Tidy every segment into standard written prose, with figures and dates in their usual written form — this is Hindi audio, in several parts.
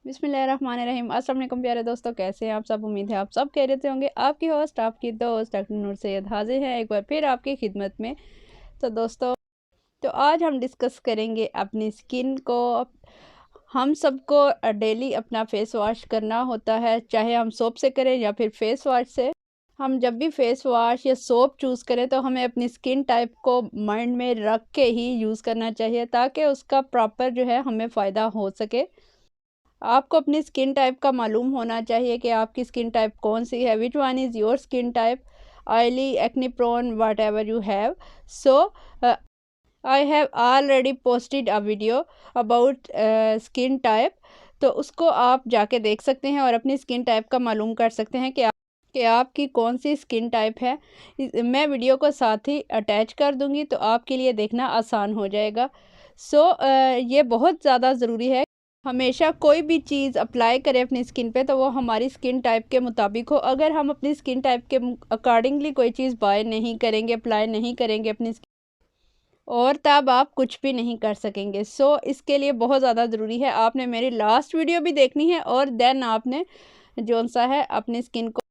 बिस्मिल्लाहिर्रहमानिर्रहीम। अस्सलाम वालेकुम प्यारे दोस्तों, कैसे हैं आप सब। उम्मीद है आप सब कह रहे होंगे। आपकी होस्ट आपकी दोस्त डॉक्टर नूर सैयद हाजिर है एक बार फिर आपकी खिदमत में। तो दोस्तों, तो आज हम डिस्कस करेंगे अपनी स्किन को। हम सबको डेली अपना फेस वॉश करना होता है, चाहे हम सोप से करें या फिर फेस वॉश से। हम जब भी फेस वॉश या सोप चूज़ करें तो हमें अपनी स्किन टाइप को माइंड में रख के ही यूज़ करना चाहिए, ताकि उसका प्रॉपर जो है हमें फ़ायदा हो सके। आपको अपनी स्किन टाइप का मालूम होना चाहिए कि आपकी स्किन टाइप कौन सी है, which one is your skin type, oily, acne prone, whatever you have. So I have already posted a video about skin type, तो उसको आप जाके देख सकते हैं और अपनी स्किन टाइप का मालूम कर सकते हैं कि आपकी कौन सी स्किन टाइप है। मैं वीडियो को साथ ही अटैच कर दूंगी तो आपके लिए देखना आसान हो जाएगा। ये बहुत ज़्यादा ज़रूरी है। हमेशा कोई भी चीज़ अप्लाई करें अपनी स्किन पे तो वो हमारी स्किन टाइप के मुताबिक हो। अगर हम अपनी स्किन टाइप के अकॉर्डिंगली कोई चीज़ बाय नहीं करेंगे, अप्लाई नहीं करेंगे अपनी स्किन, और तब आप कुछ भी नहीं कर सकेंगे। इसके लिए बहुत ज़्यादा ज़रूरी है, आपने मेरी लास्ट वीडियो भी देखनी है और देन आपने जो सा है अपनी स्किन को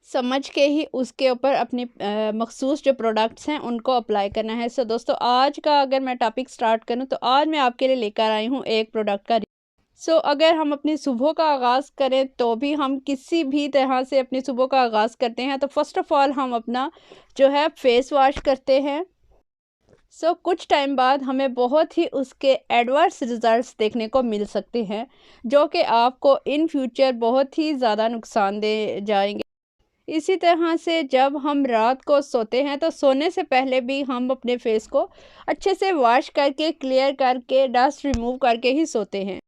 समझ के ही उसके ऊपर अपनी मखसूस जो प्रोडक्ट्स हैं उनको अप्लाई करना है। दोस्तों, आज का अगर मैं टॉपिक स्टार्ट करूं तो आज मैं आपके लिए लेकर आई हूं एक प्रोडक्ट का। अगर हम अपनी सुबह का आगाज़ करें तो भी हम किसी भी तरह से अपनी सुबह का आगाज़ करते हैं तो फ़र्स्ट ऑफ़ ऑल हम अपना जो है फेस वॉश करते हैं। कुछ टाइम बाद हमें बहुत ही उसके एडवर्स रिज़ल्ट्स देखने को मिल सकते हैं, जो कि आपको इन फ्यूचर बहुत ही ज़्यादा नुकसान दे जाएंगे। इसी तरह से जब हम रात को सोते हैं तो सोने से पहले भी हम अपने फेस को अच्छे से वॉश करके, क्लियर करके, डस्ट रिमूव करके ही सोते हैं।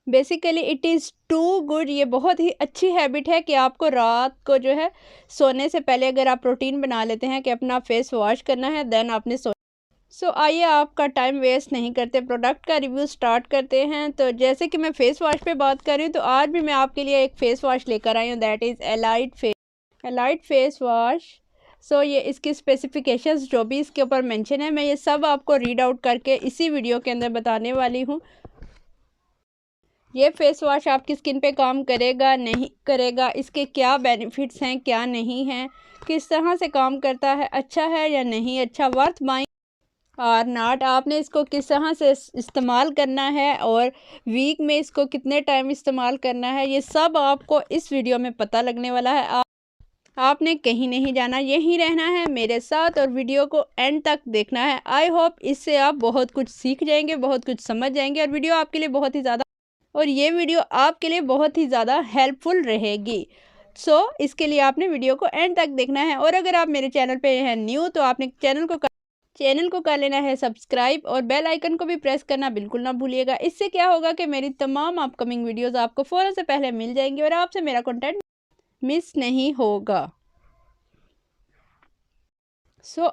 Basically it is too good. ये बहुत ही अच्छी हैबिट है कि आपको रात को जो है सोने से पहले अगर आप रूटीन बना लेते हैं कि अपना फेस वॉश करना है, देन आपने आइए आपका टाइम वेस्ट नहीं करते, प्रोडक्ट का रिव्यू स्टार्ट करते हैं। तो जैसे कि मैं फेस वॉश पे बात कर रही हूँ तो आज भी मैं आपके लिए एक फेस वॉश लेकर आई हूँ, that is Elite face wash. ये इसकी स्पेसिफिकेशंस जो भी इसके ऊपर मेंशन है, मैं ये सब आपको रीड आउट करके इसी वीडियो के अंदर बताने वाली हूँ। ये फेस वॉश आपकी स्किन पे काम करेगा नहीं करेगा, इसके क्या बेनिफिट्स हैं क्या नहीं हैं, किस तरह से काम करता है, अच्छा है या नहीं अच्छा, वर्थ बाइंग और नॉट, आपने इसको किस तरह से इस्तेमाल करना है और वीक में इसको कितने टाइम इस्तेमाल करना है, ये सब आपको इस वीडियो में पता लगने वाला है। आपने कहीं नहीं जाना, यहीं रहना है मेरे साथ और वीडियो को एंड तक देखना है। आई होप इससे आप बहुत कुछ सीख जाएंगे, बहुत कुछ समझ जाएंगे और ये वीडियो आपके लिए बहुत ही ज़्यादा हेल्पफुल रहेगी। इसके लिए आपने वीडियो को एंड तक देखना है। और अगर आप मेरे चैनल पे हैं न्यू तो आपने चैनल को कर लेना है सब्सक्राइब और बेल आइकन को भी प्रेस करना बिल्कुल ना भूलिएगा। इससे क्या होगा कि मेरी तमाम अपकमिंग वीडियोस आपको फ़ौरन से पहले मिल जाएंगी और आपसे मेरा कंटेंट मिस नहीं होगा।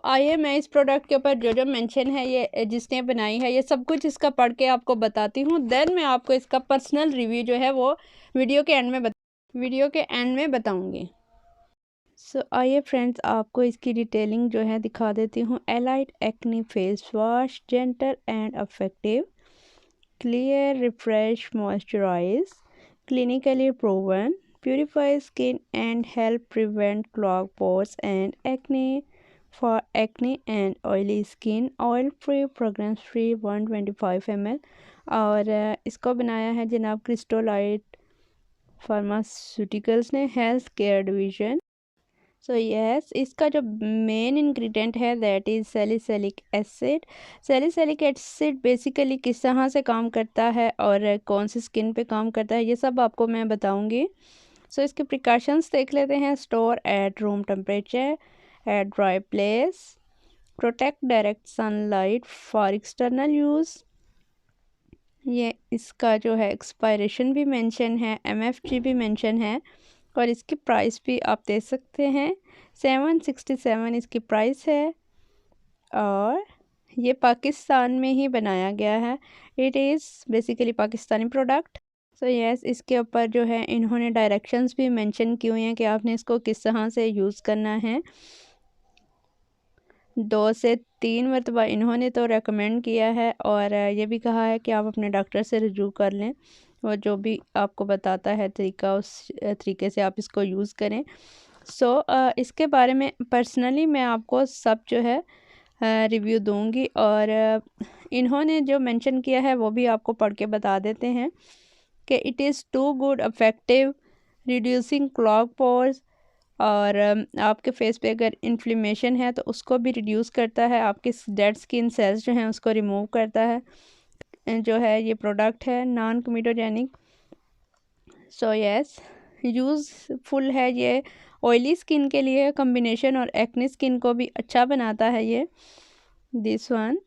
आइए मैं इस प्रोडक्ट के ऊपर जो जो मेंशन है, ये जिसने बनाई है, ये सब कुछ इसका पढ़ के आपको बताती हूँ। देन मैं आपको इसका पर्सनल रिव्यू जो है वो वीडियो के एंड में बताऊँगी। आइए फ्रेंड्स, आपको इसकी डिटेलिंग जो है दिखा देती हूँ। Elite acne face wash, gentle and effective, clear, refresh, moisturise, clinically proven, purify skin and help prevent clog pores and acne for acne and oily skin, oil free, fragrance free, 125 ml। और इसको बनाया है जनाब क्रिस्टोलाइट फार्मास्यूटिकल्स ने, हेल्थ केयर डिवीज़न। इसका जो मेन इंग्रेडिएंट है that is salicylic acid. Salicylic acid basically किस तरह से काम करता है और कौन सी स्किन पे काम करता है, ये सब आपको मैं बताऊंगी। इसके प्रिकॉशंस देख लेते हैं। Store at room temperature, at dry place, protect direct sunlight for external use। ये इसका जो है एक्सपायरेशन भी मेंशन है, MFG भी मेंशन है और इसकी प्राइस भी आप दे सकते हैं। 767 इसकी प्राइस है और ये पाकिस्तान में ही बनाया गया है। It is basically Pakistani product. इसके ऊपर जो है इन्होंने डायरेक्शंस भी मेंशन की हुई हैं कि आपने इसको किस तरह से यूज़ करना है। 2 से 3 मरतबा इन्होंने तो रेकमेंड किया है और ये भी कहा है कि आप अपने डॉक्टर से रजू कर लें वो जो भी आपको बताता है तरीका, उस तरीके से आप इसको यूज़ करें। सो इसके बारे में पर्सनली मैं आपको सब जो है रिव्यू दूंगी, और इन्होंने जो मेंशन किया है वो भी आपको पढ़ के बता देते हैं कि it is too good effective reducing clog pores, और आपके फेस पे अगर इन्फ्लेमेशन है तो उसको भी रिड्यूस करता है, आपके डेड स्किन सेल्स जो हैं उसको रिमूव करता है। जो है ये प्रोडक्ट है नॉन कोमेटोजेनिक। सो यस, यूज़फुल है ये ऑयली स्किन के लिए कॉम्बिनेशन, और एक्ने स्किन को भी अच्छा बनाता है ये this one.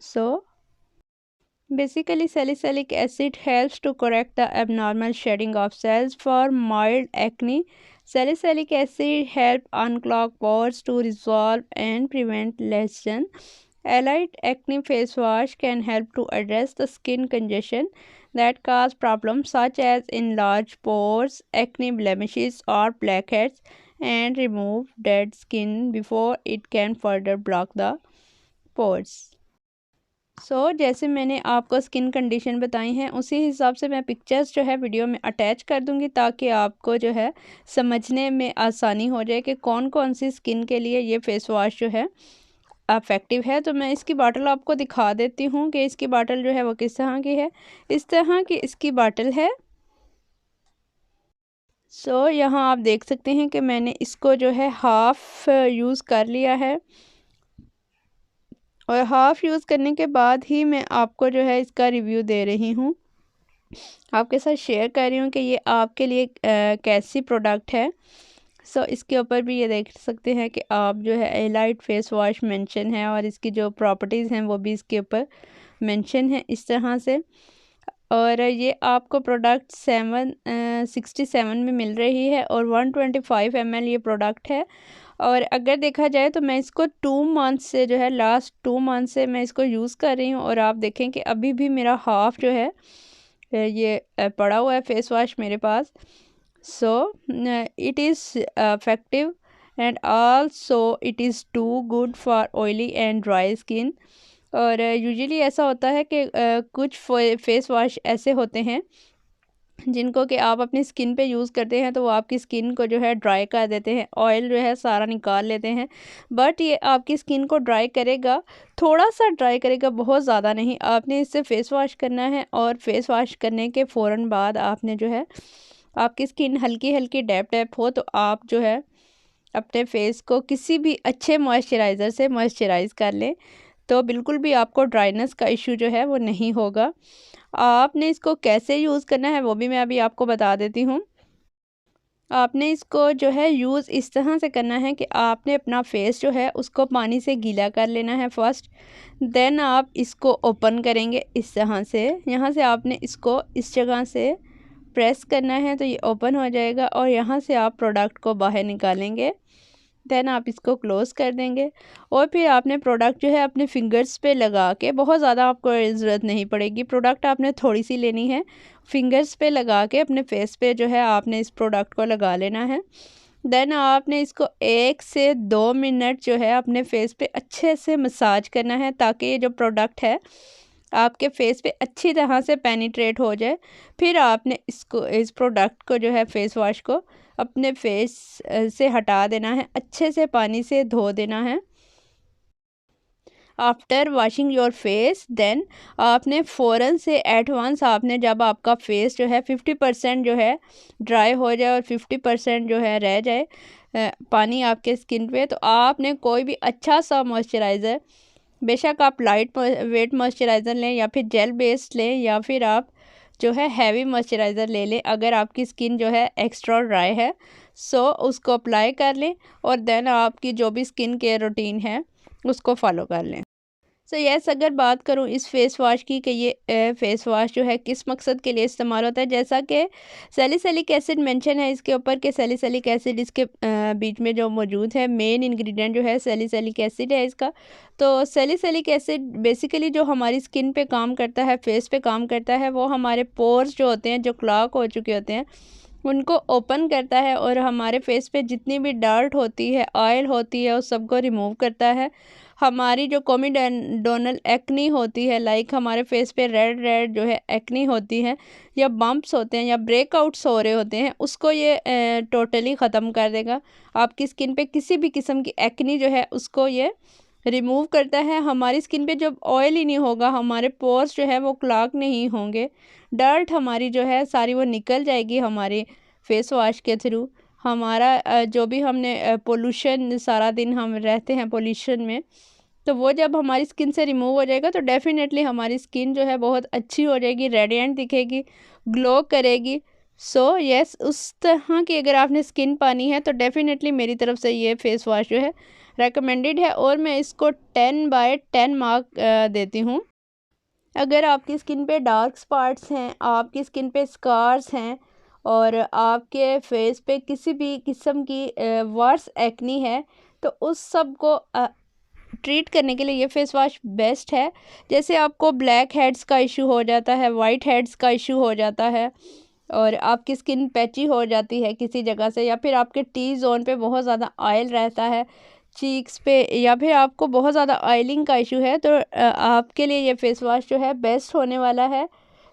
So basically salicylic acid helps to correct the abnormal shedding of cells for mild acne. Salicylic acid help unclog pores to resolve and prevent lesion. Allied acne face wash can help to address the skin congestion that cause problems such as enlarged pores, acne blemishes or blackheads, and remove dead skin before it can further block the pores. जैसे मैंने आपको स्किन कंडीशन बताई हैं उसी हिसाब से मैं पिक्चर्स जो है वीडियो में अटैच कर दूंगी, ताकि आपको जो है समझने में आसानी हो जाए कि कौन कौन सी स्किन के लिए ये फेस वॉश जो है इफ़ेक्टिव है। तो मैं इसकी बॉटल आपको दिखा देती हूँ कि इसकी बॉटल जो है वो किस तरह की है। इस तरह की इसकी बॉटल है। यहाँ आप देख सकते हैं कि मैंने इसको जो है हाफ़ यूज़ कर लिया है, और हाफ़ यूज़ करने के बाद ही मैं आपको जो है इसका रिव्यू दे रही हूँ, आपके साथ शेयर कर रही हूँ कि ये आपके लिए कैसी प्रोडक्ट है। इसके ऊपर भी ये देख सकते हैं कि आप जो है एलाइट फेस वॉश मेंशन है, और इसकी जो प्रॉपर्टीज़ हैं वो भी इसके ऊपर मेंशन है इस तरह से। और ये आपको प्रोडक्ट 767 में मिल रही है, और 125 ml ये प्रोडक्ट है। और अगर देखा जाए तो मैं इसको 2 मंथ से जो है लास्ट 2 मंथ से मैं इसको यूज़ कर रही हूँ, और आप देखें कि अभी भी मेरा हाफ़ जो है ये पड़ा हुआ है फेस वॉश मेरे पास। It is effective and also it is too good for oily and dry skin. और यूजुअली ऐसा होता है कि कुछ फेस वॉश ऐसे होते हैं जिनको कि आप अपनी स्किन पे यूज़ करते हैं तो वो आपकी स्किन को जो है ड्राई कर देते हैं, ऑयल जो है सारा निकाल लेते हैं। बट ये आपकी स्किन को ड्राई करेगा, थोड़ा सा ड्राई करेगा, बहुत ज़्यादा नहीं। आपने इससे फेस वॉश करना है, और फेस वॉश करने के फ़ौरन बाद आपने जो है आपकी स्किन हल्की हल्की डैप हो तो आप जो है अपने फेस को किसी भी अच्छे मॉइस्चराइज़र से मॉइस्चराइज़ कर लें, तो बिल्कुल भी आपको ड्राइनेस का इशू जो है वो नहीं होगा। आपने इसको कैसे यूज़ करना है वो भी मैं अभी आपको बता देती हूँ। आपने इसको जो है यूज़ इस तरह से करना है कि आपने अपना फेस जो है उसको पानी से गीला कर लेना है फ़र्स्ट। देन आप इसको ओपन करेंगे इस तरह से, यहाँ से आपने इसको इस जगह से प्रेस करना है तो ये ओपन हो जाएगा, और यहाँ से आप प्रोडक्ट को बाहर निकालेंगे। देन आप इसको क्लोज़ कर देंगे, और फिर आपने प्रोडक्ट जो है अपने फिंगर्स पे लगा के, बहुत ज़्यादा आपको ज़रूरत नहीं पड़ेगी, प्रोडक्ट आपने थोड़ी सी लेनी है, फिंगर्स पे लगा के अपने फेस पे जो है आपने इस प्रोडक्ट को लगा लेना है। देन आपने इसको 1 से 2 मिनट जो है अपने फेस पे अच्छे से मसाज करना है, ताकि ये जो प्रोडक्ट है आपके फेस पे अच्छी तरह से पेनिट्रेट हो जाए। फिर आपने इस प्रोडक्ट को जो है फेस वॉश को अपने फेस से हटा देना है, अच्छे से पानी से धो देना है। After washing your face then आपने फ़ौरन से एट वंस आपने, जब आपका फेस जो है 50% जो है ड्राई हो जाए और 50% जो है रह जाए पानी आपके स्किन पे, तो आपने कोई भी अच्छा सा मॉइस्चराइज़र, बेशक आप लाइट वेट मॉइस्चराइज़र लें या फिर जेल बेस्ड लें, या फिर आप जो है हैवी मॉइस्चराइज़र ले लें अगर आपकी स्किन जो है एक्स्ट्रा ड्राई है। उसको अप्लाई कर लें, और देन आपकी जो भी स्किन केयर रूटीन है उसको फॉलो कर लें। यस, अगर बात करूँ इस फेस वॉश की कि ये फेस वॉश जो है किस मकसद के लिए इस्तेमाल होता है, जैसा कि सैलिसिलिक एसिड मेंशन है इसके ऊपर कि सैलिसिलिक एसिड इसके बीच में जो मौजूद है, मेन इंग्रेडिएंट जो है सैलिसिलिक एसिड है इसका। तो सैलिसिलिक एसिड बेसिकली जो हमारी स्किन पे काम करता है, फेस पे काम करता है, वो हमारे पोर्स जो होते हैं, जो क्लॉग हो चुके होते हैं, उनको ओपन करता है, और हमारे फेस पे जितनी भी डर्ट होती है, ऑयल होती है, उस सबको रिमूव करता है। हमारी जो कोमिडोनल एक्नी होती है, लाइक हमारे फेस पे रेड रेड जो है एक्नी होती है या बम्प्स होते हैं या ब्रेकआउट्स हो रहे होते हैं, उसको ये टोटली ख़त्म कर देगा। आपकी स्किन पे किसी भी किस्म की एक्नी जो है उसको ये रिमूव करता है। हमारी स्किन पे जब ऑयल ही नहीं होगा, हमारे पोर्स जो है वो क्लॉग नहीं होंगे, डर्ट हमारी जो है सारी वो निकल जाएगी हमारे फेस वॉश के थ्रू। हमारा जो भी हमने पोल्यूशन सारा दिन हम रहते हैं पोल्यूशन में, तो वो जब हमारी स्किन से रिमूव हो जाएगा तो डेफ़िनेटली हमारी स्किन जो है बहुत अच्छी हो जाएगी, रेडिएंट दिखेगी, ग्लो करेगी। सो यस, उस तरह की अगर आपने स्किन पानी है तो डेफ़िनेटली मेरी तरफ से ये फेस वॉश जो है रेकमेंडेड है और मैं इसको 10/10 मार्क देती हूँ। अगर आपकी स्किन पे डार्क स्पॉट्स हैं, आपकी स्किन पे स्कार्स हैं और आपके फेस पे किसी भी किस्म की वर्स एक्नी है, तो उस सब को ट्रीट करने के लिए ये फेस वॉश बेस्ट है। जैसे आपको ब्लैक हेड्स का इशू हो जाता है, वाइट हेड्स का इशू हो जाता है और आपकी स्किन पैची हो जाती है किसी जगह से, या फिर आपके टी जोन पे बहुत ज़्यादा ऑयल रहता है चीक्स पे, या फिर आपको बहुत ज़्यादा ऑयलिंग का इशू है, तो आपके लिए ये फेस वॉश जो है बेस्ट होने वाला है।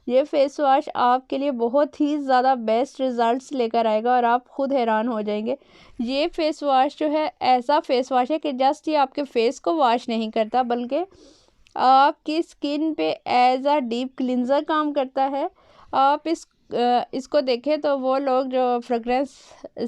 ये फेस वॉश आपके लिए बहुत ही ज़्यादा बेस्ट रिज़ल्ट्स लेकर आएगा और आप खुद हैरान हो जाएंगे। ये फेस वॉश जो है ऐसा फेस वॉश है कि जस्ट ये आपके फेस को वॉश नहीं करता, बल्कि आपकी स्किन पे एज अ डीप क्लिनज़र काम करता है। आप इसको देखें तो वो लोग जो फ्रेगरेंस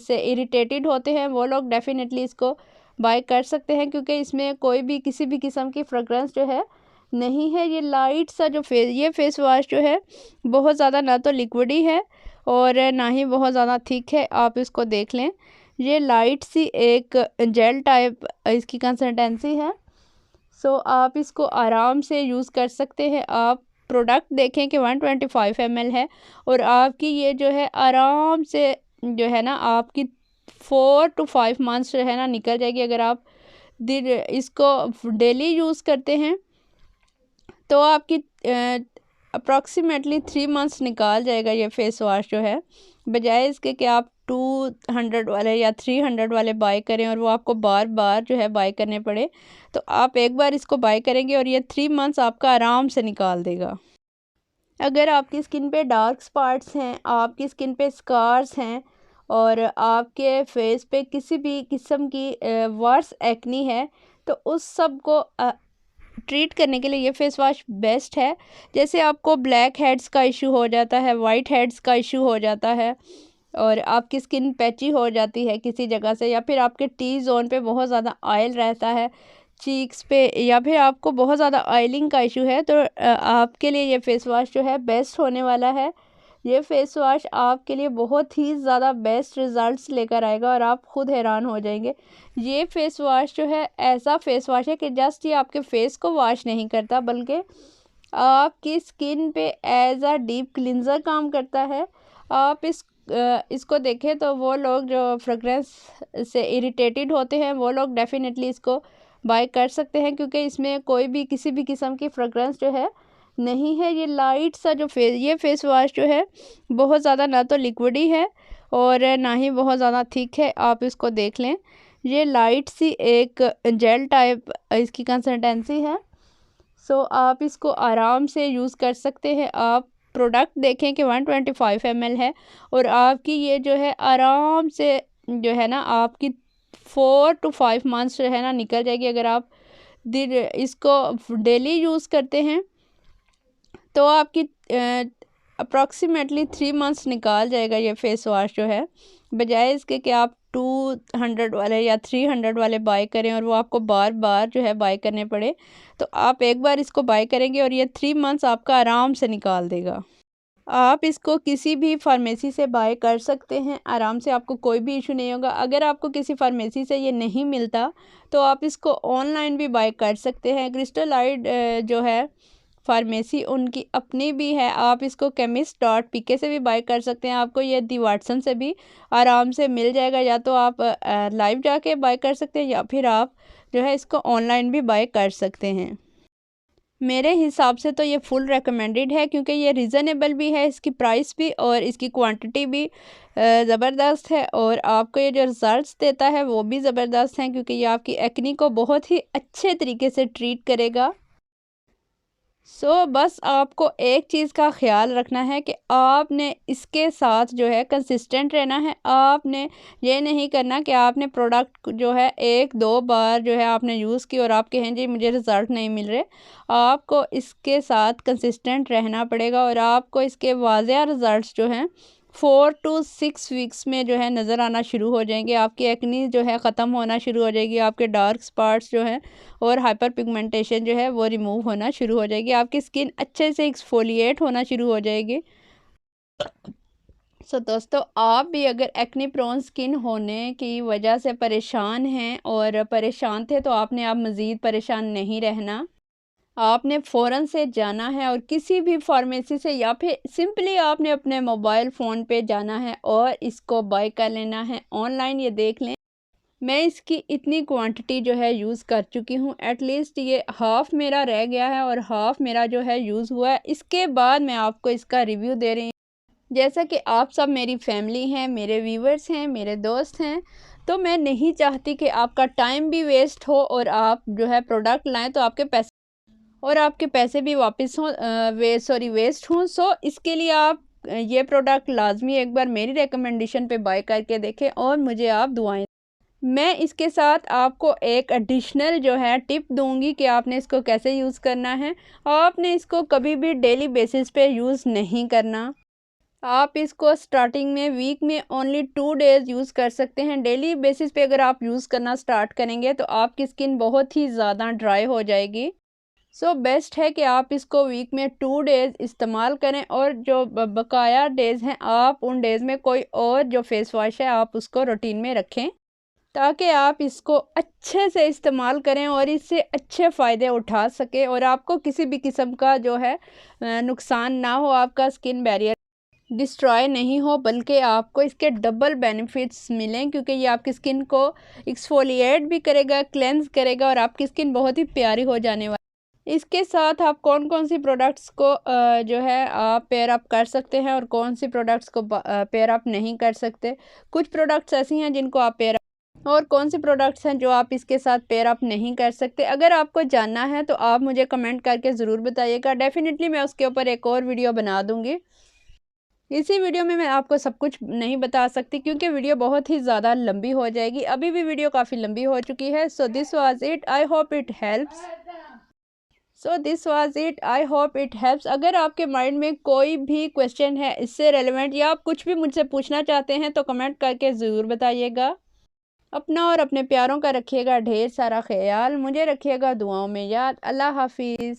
से इरिटेटेड होते हैं वो लोग डेफ़िनेटली इसको बाय कर सकते हैं, क्योंकि इसमें कोई भी किसी भी किस्म की फ्रेगरेंस जो है नहीं है। ये लाइट सा जो ये फेस वॉश जो है बहुत ज़्यादा ना तो लिक्विडी है और ना ही बहुत ज़्यादा थिक है। आप इसको देख लें, ये लाइट सी एक जेल टाइप इसकी कंसिस्टेंसी है। सो आप इसको आराम से यूज़ कर सकते हैं। आप प्रोडक्ट देखें कि 125 ml है और आपकी ये जो है आराम से जो है ना आपकी 4 to 5 मंथ्स जो है ना निकल जाएगी। अगर आप दिन इसको डेली यूज़ करते हैं तो आपकी अप्रॉक्सीमेटली 3 मंथ्स निकाल जाएगा ये फेस वॉश जो है, बजाय इसके कि आप 200 वाले या 300 वाले बाय करें और वो आपको बार बार जो है बाय करने पड़े। तो आप एक बार इसको बाय करेंगे और ये 3 मंथ्स आपका आराम से निकाल देगा। अगर आपकी स्किन पे डार्क स्पॉट्स हैं, आपकी स्किन पे स्कार्स हैं और आपके फेस पे किसी भी किस्म की वर्स एक्नी है, तो उस सब को ट्रीट करने के लिए ये फेस वॉश बेस्ट है। जैसे आपको ब्लैक हेड्स का इशू हो जाता है, वाइट हेड्स का इशू हो जाता है और आपकी स्किन पैची हो जाती है किसी जगह से, या फिर आपके टी जोन पे बहुत ज़्यादा ऑयल रहता है चीक्स पे, या फिर आपको बहुत ज़्यादा ऑयलिंग का इशू है, तो आपके लिए ये फेस वॉश जो है बेस्ट होने वाला है। ये फेस वॉश आपके लिए बहुत ही ज़्यादा बेस्ट रिज़ल्ट्स लेकर आएगा और आप खुद हैरान हो जाएंगे। ये फेस वॉश जो है ऐसा फेस वॉश है कि जस्ट ये आपके फेस को वॉश नहीं करता, बल्कि आपकी स्किन पे एज अ डीप क्लिनज़र काम करता है। आप इसको देखें तो वो लोग जो फ्रेगरेंस से इरिटेटेड होते हैं वो लोग डेफ़िनेटली इसको बाय कर सकते हैं, क्योंकि इसमें कोई भी किसी भी किस्म की फ्रेगरेंस जो है नहीं है। ये लाइट सा जो ये फेस वॉश जो है बहुत ज़्यादा ना तो लिक्विडी है और ना ही बहुत ज़्यादा थिक है। आप इसको देख लें, ये लाइट सी एक जेल टाइप इसकी कंसिस्टेंसी है। सो आप इसको आराम से यूज़ कर सकते हैं। आप प्रोडक्ट देखें कि 125 ml है और आपकी ये जो है आराम से जो है ना आपकी 4 to 5 मंथ्स जो है ना निकल जाएगी। अगर आप दिन इसको डेली यूज़ करते हैं तो आपकी अप्रॉक्सीमेटली 3 मंथ्स निकाल जाएगा ये फेस वॉश जो है, बजाय इसके कि आप 200 वाले या 300 वाले बाय करें और वो आपको बार बार जो है बाय करने पड़े। तो आप एक बार इसको बाय करेंगे और ये 3 मंथ्स आपका आराम से निकाल देगा। आप इसको किसी भी फार्मेसी से बाय कर सकते हैं आराम से, आपको कोई भी इशू नहीं होगा। अगर आपको किसी फार्मेसी से ये नहीं मिलता तो आप इसको ऑनलाइन भी बाय कर सकते हैं। क्रिस्टलाइड जो है फार्मेसी उनकी अपनी भी है, आप इसको chemist.pk से भी बाय कर सकते हैं। आपको ये दी वाटसन से भी आराम से मिल जाएगा, या तो आप लाइव जाके बाय कर सकते हैं या फिर आप जो है इसको ऑनलाइन भी बाय कर सकते हैं। मेरे हिसाब से तो ये फुल रिकमेंडेड है, क्योंकि ये रीज़नेबल भी है, इसकी प्राइस भी और इसकी क्वांटिटी भी ज़बरदस्त है, और आपको ये जो रिज़ल्ट्स देता है वो भी ज़बरदस्त हैं, क्योंकि ये आपकी एक्नी को बहुत ही अच्छे तरीके से ट्रीट करेगा। बस आपको एक चीज़ का ख़्याल रखना है कि आपने इसके साथ जो है कंसिस्टेंट रहना है। आपने ये नहीं करना कि आपने प्रोडक्ट जो है 1-2 बार जो है आपने यूज़ की और आप कहें जी मुझे रिज़ल्ट नहीं मिल रहे। आपको इसके साथ कंसिस्टेंट रहना पड़ेगा और आपको इसके वाज़िया रिज़ल्ट्स जो हैं 4 टू 6 वीक्स में जो है नज़र आना शुरू हो जाएंगे। आपकी एक्नी जो है ख़त्म होना शुरू हो जाएगी, आपके डार्क स्पॉट्स जो हैं और हाइपर पिगमेंटेशन जो है वो रिमूव होना शुरू हो जाएगी, आपकी स्किन अच्छे से एक्सफोलिएट होना शुरू हो जाएगी। दोस्तों, आप भी अगर एक्ने प्रोन स्किन होने की वजह से परेशान हैं और परेशान थे, तो आपने अब मज़ीद परेशान नहीं रहना। आपने फ़ौरन से जाना है और किसी भी फार्मेसी से या फिर सिंपली आपने अपने मोबाइल फ़ोन पे जाना है और इसको बाय कर लेना है। ऑनलाइन ये देख लें, मैं इसकी इतनी क्वांटिटी जो है यूज़ कर चुकी हूँ। एटलीस्ट ये हाफ़ मेरा रह गया है और हाफ़ मेरा जो है यूज़ हुआ है। इसके बाद मैं आपको इसका रिव्यू दे रही हूँ। जैसा कि आप सब मेरी फैमिली हैं, मेरे व्यूवर्स हैं, मेरे दोस्त हैं, तो मैं नहीं चाहती कि आपका टाइम भी वेस्ट हो और आप जो है प्रोडक्ट लाएँ तो आपके पैसे भी वापस हों, वेस्ट हों। इसके लिए आप ये प्रोडक्ट लाज़मी एक बार मेरी रिकमेंडेशन पे बाय करके देखें और मुझे आप दुआएँ। मैं इसके साथ आपको एक एडिशनल जो है टिप दूंगी कि आपने इसको कैसे यूज़ करना है। आपने इसको कभी भी डेली बेसिस पे यूज़ नहीं करना। आप इसको स्टार्टिंग में वीक में ओनली 2 डेज़ यूज़ कर सकते हैं। डेली बेसिस पे अगर आप यूज़ करना स्टार्ट करेंगे तो आपकी स्किन बहुत ही ज़्यादा ड्राई हो जाएगी। बेस्ट है कि आप इसको वीक में 2 डेज़ इस्तेमाल करें और जो बकाया डेज़ हैं आप उन डेज़ में कोई और जो फेस वॉश है आप उसको रूटीन में रखें, ताकि आप इसको अच्छे से इस्तेमाल करें और इससे अच्छे फ़ायदे उठा सकें और आपको किसी भी किस्म का जो है नुकसान ना हो, आपका स्किन बैरियर डिस्ट्रॉय नहीं हो, बल्कि आपको इसके डबल बेनिफिट्स मिलें, क्योंकि ये आपकी स्किन को एक्सफोलिएट भी करेगा, क्लेंज़ करेगा और आपकी स्किन बहुत ही प्यारी हो जाने वाली। इसके साथ आप कौन कौन सी प्रोडक्ट्स को जो है आप पेयर अप कर सकते हैं और कौन सी प्रोडक्ट्स को पेयर अप नहीं कर सकते। कुछ प्रोडक्ट्स ऐसी हैं जिनको आप पेयर और कौन से प्रोडक्ट्स हैं जो आप इसके साथ पेयर अप नहीं कर सकते। अगर आपको जानना है तो आप मुझे कमेंट करके ज़रूर बताइएगा। डेफ़िनेटली मैं उसके ऊपर एक और वीडियो बना दूँगी। इसी वीडियो में मैं आपको सब कुछ नहीं बता सकती, क्योंकि वीडियो बहुत ही ज़्यादा लंबी हो जाएगी। अभी भी वीडियो काफ़ी लंबी हो चुकी है। This was it, I hope it helps. अगर आपके माइंड में कोई भी क्वेश्चन है इससे रेलेवेंट या आप कुछ भी मुझसे पूछना चाहते हैं तो कमेंट करके ज़रूर बताइएगा। अपना और अपने प्यारों का रखिएगा ढेर सारा ख्याल, मुझे रखिएगा दुआओं में याद। अल्लाह हाफिज़।